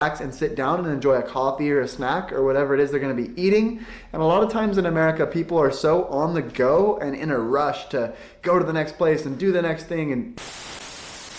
and sit down and enjoy a coffee or a snack or whatever it is they're going to be eating. And a lot of times in America, people are so on the go and in a rush to go to the next place and do the next thing. And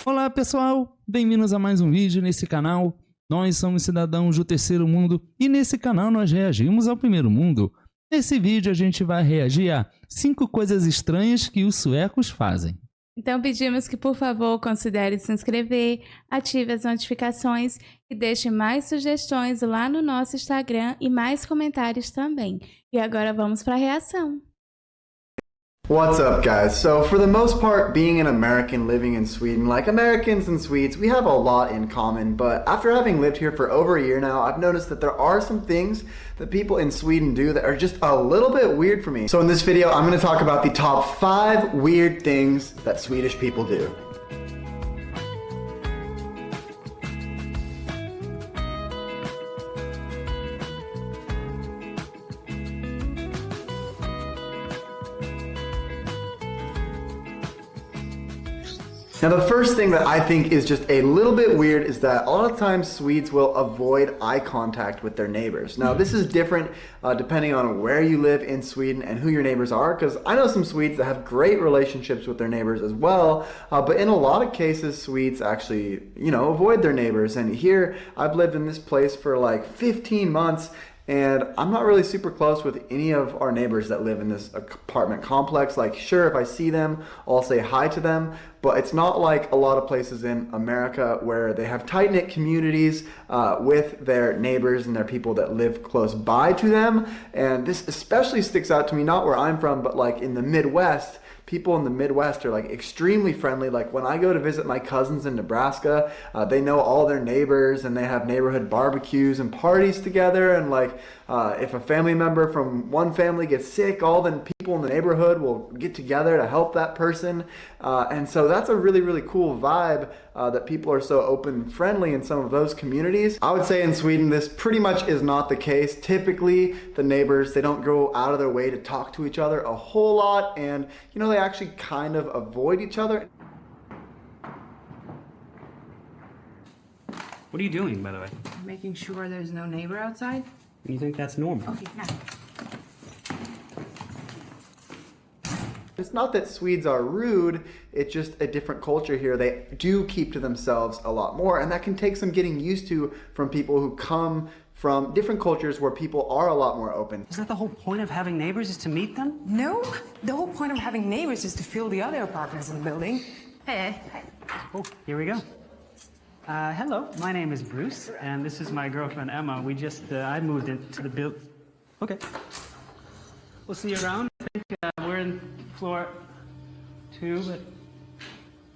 Olá pessoal, bem-vindos a mais um vídeo nesse canal. Nós somos cidadãos do terceiro mundo e nesse canal nós reagimos ao primeiro mundo. Nesse vídeo a gente vai reagir a 5 coisas estranhas que os suecos fazem. Então pedimos que, por favor, considere se inscrever, ative as notificações e deixe mais sugestões lá no nosso Instagram e mais comentários também. E agora vamos para a reação. what's up, guys? So for the most part, being an American living in Sweden, like Americans and Swedes, we have a lot in common. But after having lived here for over a year now, I've noticed that there are some things that people in Sweden do that are just a little bit weird for me. So in this video, I'm going to talk about the top 5 weird things that Swedish people do. Now the first thing that I think is just a little bit weird is that a lot of times Swedes will avoid eye contact with their neighbors. Now this is different depending on where you live in Sweden and who your neighbors are, because I know some Swedes that have great relationships with their neighbors as well, but in a lot of cases Swedes actually, avoid their neighbors. And here I've lived in this place for like 15 months and I'm not really super close with any of our neighbors that live in this apartment complex. Like, sure, if I see them, I'll say hi to them, but it's not like a lot of places in America where they have tight-knit communities with their neighbors and their people that live close by to them. And this especially sticks out to me, not where I'm from, but like in the Midwest. People in the Midwest are like extremely friendly. Like when I go to visit my cousins in Nebraska, they know all their neighbors and they have neighborhood barbecues and parties together. And like if a family member from one family gets sick, all the people in the neighborhood will get together to help that person. And so that's a really, really cool vibe that people are so open and friendly in some of those communities. I would say in Sweden, this pretty much is not the case. Typically, the neighbors, they don't go out of their way to talk to each other a whole lot. And, they actually kind of avoid each other. What are you doing, by the way? Making sure there's no neighbor outside. You think that's normal? Okay, now. It's not that Swedes are rude, it's just a different culture here. They do keep to themselves a lot more, and that can take some getting used to from people who come from different cultures where people are a lot more open. Is that the whole point of having neighbors, is to meet them? No, the whole point of having neighbors is to fill the other apartments in the building. Hey. Oh, here we go. Hello, my name is Bruce, and this is my girlfriend Emma. We just, I moved into the build. Okay. We'll see you around. I think we're in floor 2, but...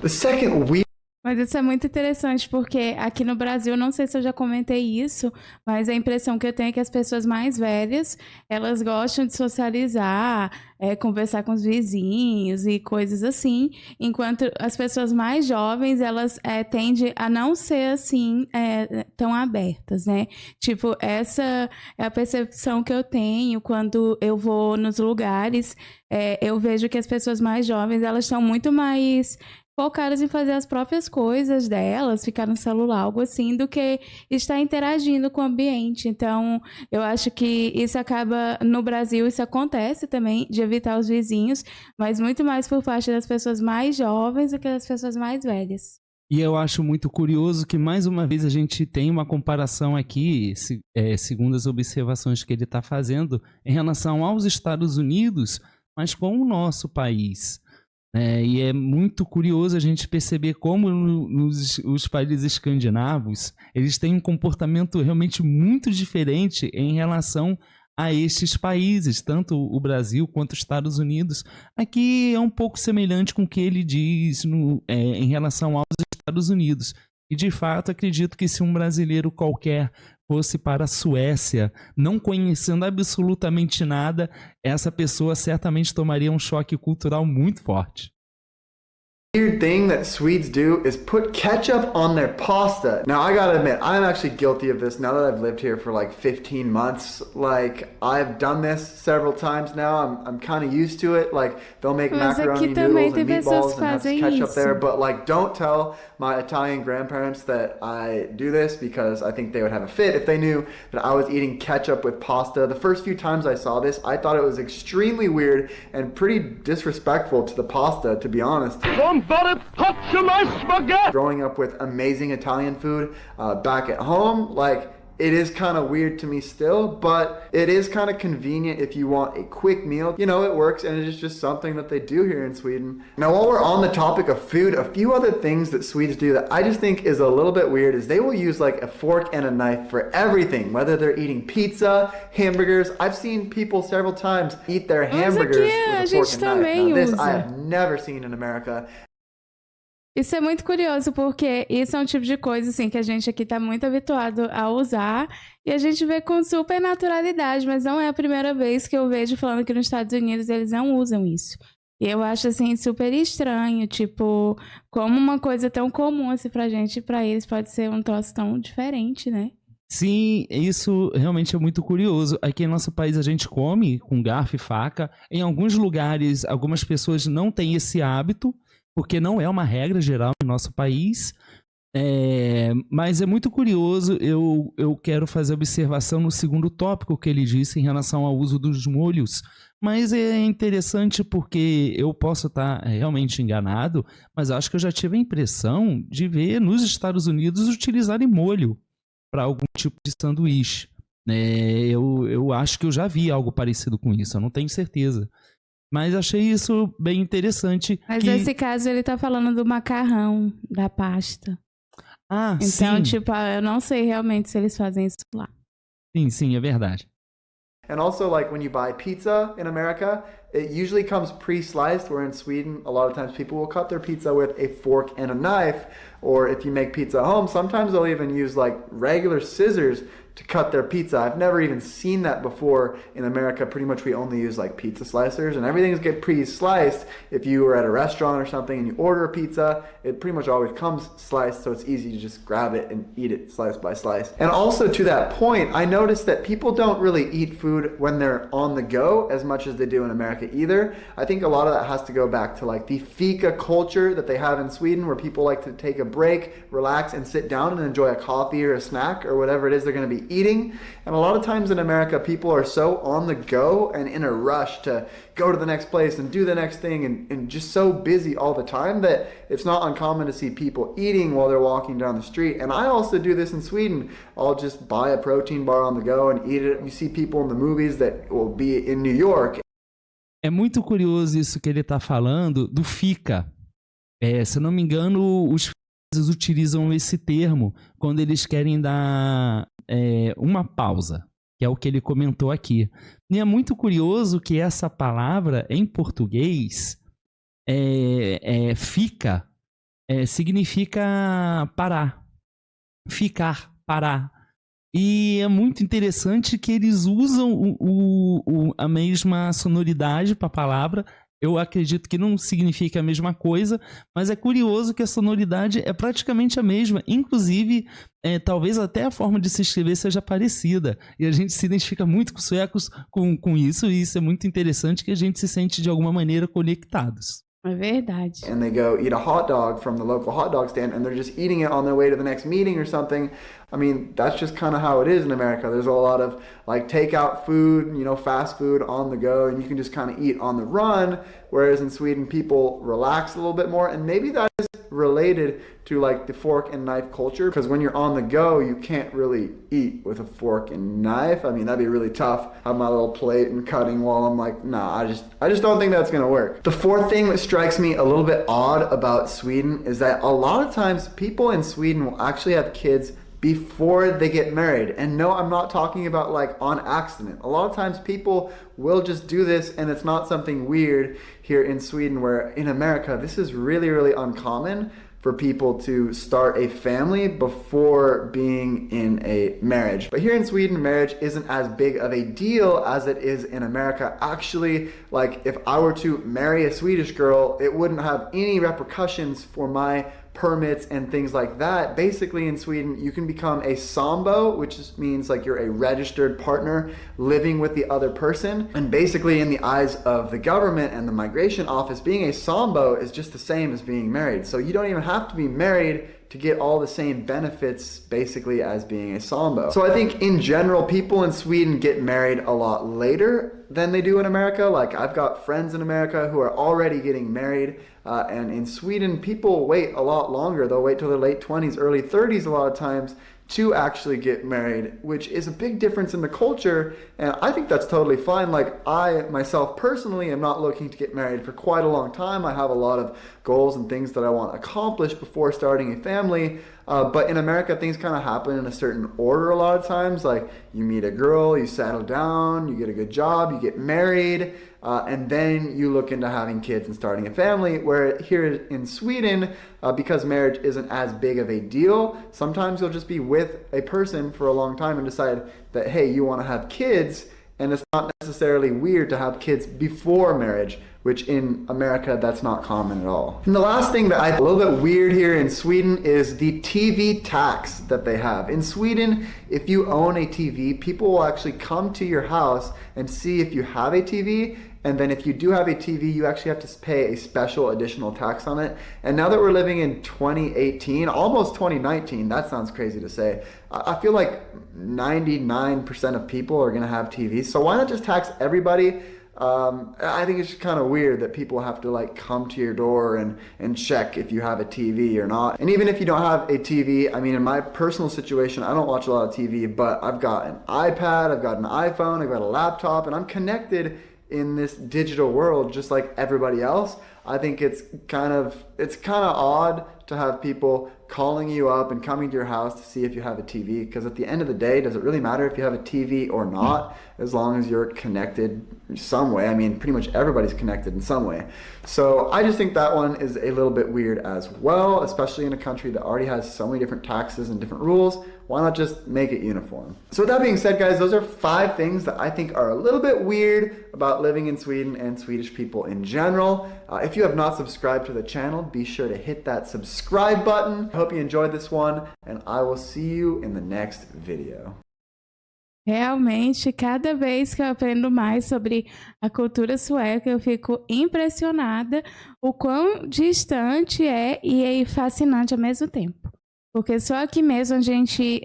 The second weird Mas isso é muito interessante porque aqui no Brasil, não sei se eu já comentei isso, mas a impressão que eu tenho é que as pessoas mais velhas, elas gostam de socializar, conversar com os vizinhos e coisas assim, enquanto as pessoas mais jovens, elas tendem a não ser assim, tão abertas, né? Tipo, essa é a percepção que eu tenho quando eu vou nos lugares, eu vejo que as pessoas mais jovens, elas estão muito mais focadas em fazer as próprias coisas delas, ficar no celular, algo assim, do que estar interagindo com o ambiente. Então, eu acho que isso acaba, no Brasil, isso acontece também, de evitar os vizinhos, mas muito mais por parte das pessoas mais jovens do que das pessoas mais velhas. E eu acho muito curioso que, mais uma vez, a gente tem uma comparação aqui, segundo as observações que ele está fazendo, em relação aos Estados Unidos, mas com o nosso país. E é muito curioso a gente perceber como os países escandinavos, eles têm um comportamento realmente muito diferente em relação a estes países, tanto o Brasil quanto os Estados Unidos. Aqui é um pouco semelhante com o que ele diz em relação aos Estados Unidos. E de fato acredito que se um brasileiro qualquer fosse para a Suécia, não conhecendo absolutamente nada, essa pessoa certamente tomaria um choque cultural muito forte. weird thing that Swedes do is put ketchup on their pasta. Now I gotta admit, I'm actually guilty of this now that I've lived here for like 15 months. Like, I've done this several times now. I'm kind of used to it. Like, they'll make Mas macaroni aqui também noodles tem and pessoas meatballs que and have fazem ketchup isso. there. But like, don't tell my Italian grandparents that I do this, because I think they would have a fit if they knew that I was eating ketchup with pasta. The first few times I saw this, I thought it was extremely weird and pretty disrespectful to the pasta, to be honest. Somebody touch my spaghetti! Growing up with amazing Italian food back at home, like, it is kind of weird to me still, but it is kind of convenient if you want a quick meal. You know, it works, and it is just something that they do here in Sweden. Now, while we're on the topic of food, a few other things that Swedes do that I just think is a little bit weird is they will use like a fork and a knife for everything, whether they're eating pizza, hamburgers. I've seen people several times eat their hamburgers aqui a with a fork gente and knife. também Now, this usa. I have never seen in America. Isso é muito curioso, porque isso é um tipo de coisa assim, que a gente aqui tá muito habituado a usar e a gente vê com super naturalidade, mas não é a primeira vez que eu vejo falando que nos Estados Unidos eles não usam isso. E eu acho assim super estranho, tipo, como uma coisa tão comum assim pra gente, pra eles pode ser um troço tão diferente, né? Sim, isso realmente é muito curioso. Aqui em nosso país a gente come com garfo e faca. Em alguns lugares, algumas pessoas não têm esse hábito, porque não é uma regra geral no nosso país. Mas é muito curioso. Eu quero fazer observação no segundo tópico que ele disse em relação ao uso dos molhos. Mas é interessante porque eu posso estar realmente enganado, mas acho que eu já tive a impressão de ver nos Estados Unidos utilizarem molho para algum tipo de sanduíche. Eu acho que eu já vi algo parecido com isso, eu não tenho certeza. Mas achei isso bem interessante. Mas nesse caso ele tá falando do macarrão, da pasta. Ah, então, sim. tipo, eu não sei realmente se eles fazem isso lá. Sim, é verdade. And also, like, when you buy pizza in America, it usually comes pre-sliced, where in Sweden, a lot of times people will cut their pizza with a fork and a knife. Or if you make pizza at home, sometimes they'll even use, like, regular scissors to cut their pizza. I've never even seen that before in America. Pretty much we only use, like, pizza slicers, and everything's get pre-sliced. If you were at a restaurant or something and you order a pizza, it pretty much always comes sliced, so it's easy to just grab it and eat it slice by slice. And also, to that point, I noticed that people don't really eat food when they're on the go as much as they do in America either. I think a lot of that has to go back to, like, the fika culture that they have in Sweden, where people like to take a break, relax, and sit down and enjoy a coffee or a snack or whatever it is they're going to be eating. And a lot of times in America, people are so on the go and in a rush to go to the next place and do the next thing and just so busy all the time that it's not uncommon to see people eating while they're walking down the street. And I also do this in Sweden. I'll just buy a protein bar on the go and eat it. You see people in the movies that will be in New York. É muito curioso isso que ele está falando do fika. Se eu não me engano, os franceses utilizam esse termo quando eles querem dar uma pausa, que é o que ele comentou aqui. E é muito curioso que essa palavra, em português, fica, significa parar, ficar, parar. E é muito interessante que eles usam a mesma sonoridade para a palavra. Eu acredito que não significa a mesma coisa, mas é curioso que a sonoridade é praticamente a mesma. Inclusive, talvez até a forma de se escrever seja parecida. E a gente se identifica muito com os suecos com isso, e isso é muito interessante, que a gente se sente de alguma maneira conectados. É verdade. And they go eat a hot dog from the local hot dog stand, and they're just eating it on their way to the next meeting or something. I mean, that's just kind of how it is in America. There's a lot of like takeout food, you know, fast food on the go, and you can just kind of eat on the run. Whereas in Sweden, people relax a little bit more, and maybe that is related to like the fork and knife culture, because when you're on the go, you can't really eat with a fork and knife. I mean, that'd be really tough. Have my little plate and cutting while I'm like, nah, I just don't think that's gonna work. The fourth thing that strikes me a little bit odd about Sweden is that a lot of times people in Sweden will actually have kids before they get married. And no, I'm not talking about like on accident. A lot of times people will just do this, and it's not something weird here in Sweden, where in America, this is really, really uncommon for people to start a family before being in a marriage. But here in Sweden, marriage isn't as big of a deal as it is in America. Actually, like if I were to marry a Swedish girl, it wouldn't have any repercussions for my permits and things like that. Basically in Sweden, you can become a sambo, which means like you're a registered partner living with the other person. And basically in the eyes of the government and the migration office, being a sambo is just the same as being married. So you don't even have to be married to get all the same benefits basically as being a sambo. So I think in general, people in Sweden get married a lot later than they do in America. Like I've got friends in America who are already getting married, and in Sweden, people wait a lot longer. They'll wait till their late 20s, early 30s a lot of times to actually get married, which is a big difference in the culture, and I think that's totally fine. Like I myself personally am not looking to get married for quite a long time. I have a lot of goals and things that I want to accomplish before starting a family, but in America things kind of happen in a certain order a lot of times. Like you meet a girl, you settle down, you get a good job, you get married, and then you look into having kids and starting a family. Where here in Sweden, because marriage isn't as big of a deal, sometimes you'll just be with a person for a long time and decide that, hey, you want to have kids, and it's not necessarily weird to have kids before marriage, which in America, that's not common at all. And the last thing that I find a little bit weird here in Sweden is the TV tax that they have. In Sweden, if you own a TV, people will actually come to your house and see if you have a TV, and then if you do have a TV, you actually have to pay a special additional tax on it. And now that we're living in 2018, almost 2019, that sounds crazy to say, I feel like 99% of people are gonna have TVs, so why not just tax everybody? I think it's just kind of weird that people have to like come to your door and check if you have a TV or not. And even if you don't have a TV, I mean, in my personal situation, I don't watch a lot of TV, but I've got an iPad, I've got an iPhone, I've got a laptop, and I'm connected in this digital world just like everybody else. I think it's kind of odd to have people calling you up and coming to your house to see if you have a TV, because at the end of the day, does it really matter if you have a TV or not, as long as you're connected some way? I mean, pretty much everybody's connected in some way. So I just think that one is a little bit weird as well, especially in a country that already has so many different taxes and different rules. Why not just make it uniform? So with that being said, guys, those are 5 things that I think are a little bit weird about living in Sweden and Swedish people in general. If you have not subscribed to the channel, be sure to hit that subscribe button. I hope you enjoyed this one, and I will see you in the next video. Realmente, cada vez que eu aprendo mais sobre a cultura sueca, eu fico impressionada o quão distante é e fascinante ao mesmo tempo. Porque só aqui mesmo a gente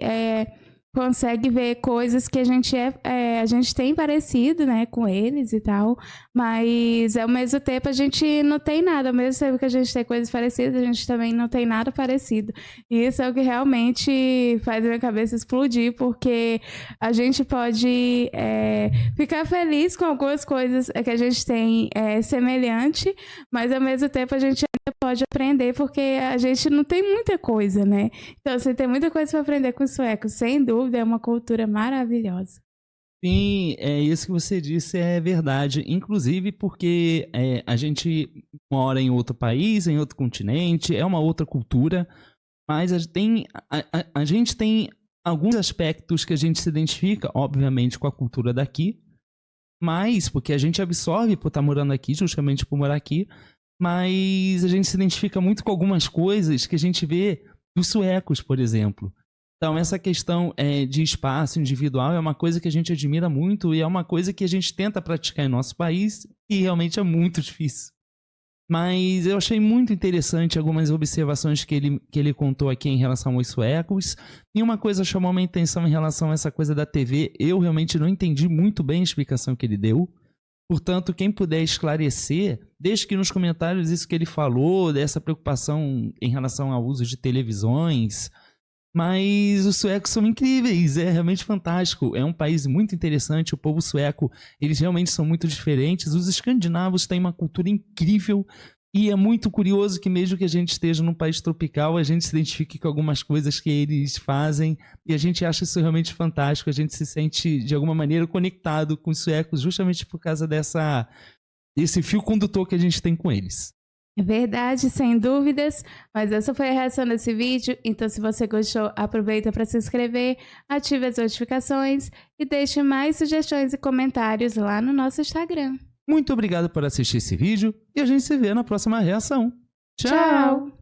consegue ver coisas que a gente tem parecido, né, com eles e tal, mas ao mesmo tempo a gente não tem nada. Ao mesmo tempo que a gente tem coisas parecidas, a gente também não tem nada parecido. E isso é o que realmente faz a minha cabeça explodir, porque a gente pode ficar feliz com algumas coisas que a gente tem semelhante, mas ao mesmo tempo a gente ainda pode aprender, porque a gente não tem muita coisa, né? Então, você tem muita coisa para aprender com os suecos, sem dúvida. É uma cultura maravilhosa. Sim, isso que você disse é verdade. Inclusive porque a gente mora em outro país, em outro continente, é uma outra cultura, mas a gente tem alguns aspectos que a gente se identifica, obviamente, com a cultura daqui, mas porque a gente absorve por estar morando aqui, justamente por morar aqui, mas a gente se identifica muito com algumas coisas que a gente vê dos suecos, por exemplo. Então, essa questão de espaço individual é uma coisa que a gente admira muito e é uma coisa que a gente tenta praticar em nosso país e realmente é muito difícil. Mas eu achei muito interessante algumas observações que ele contou aqui em relação aos suecos. E uma coisa chamou minha atenção em relação a essa coisa da TV. Eu realmente não entendi muito bem a explicação que ele deu. Portanto, quem puder esclarecer, deixe aqui nos comentários isso que ele falou, dessa preocupação em relação ao uso de televisões. Mas os suecos são incríveis, é realmente fantástico. É um país muito interessante, o povo sueco, eles realmente são muito diferentes. Os escandinavos têm uma cultura incrível e é muito curioso que mesmo que a gente esteja num país tropical, a gente se identifique com algumas coisas que eles fazem e a gente acha isso realmente fantástico. A gente se sente, de alguma maneira, conectado com os suecos justamente por causa desse fio condutor que a gente tem com eles. É verdade, sem dúvidas, mas essa foi a reação desse vídeo, então se você gostou, aproveita para se inscrever, ative as notificações e deixe mais sugestões e comentários lá no nosso Instagram. Muito obrigado por assistir esse vídeo e a gente se vê na próxima reação. Tchau! Tchau!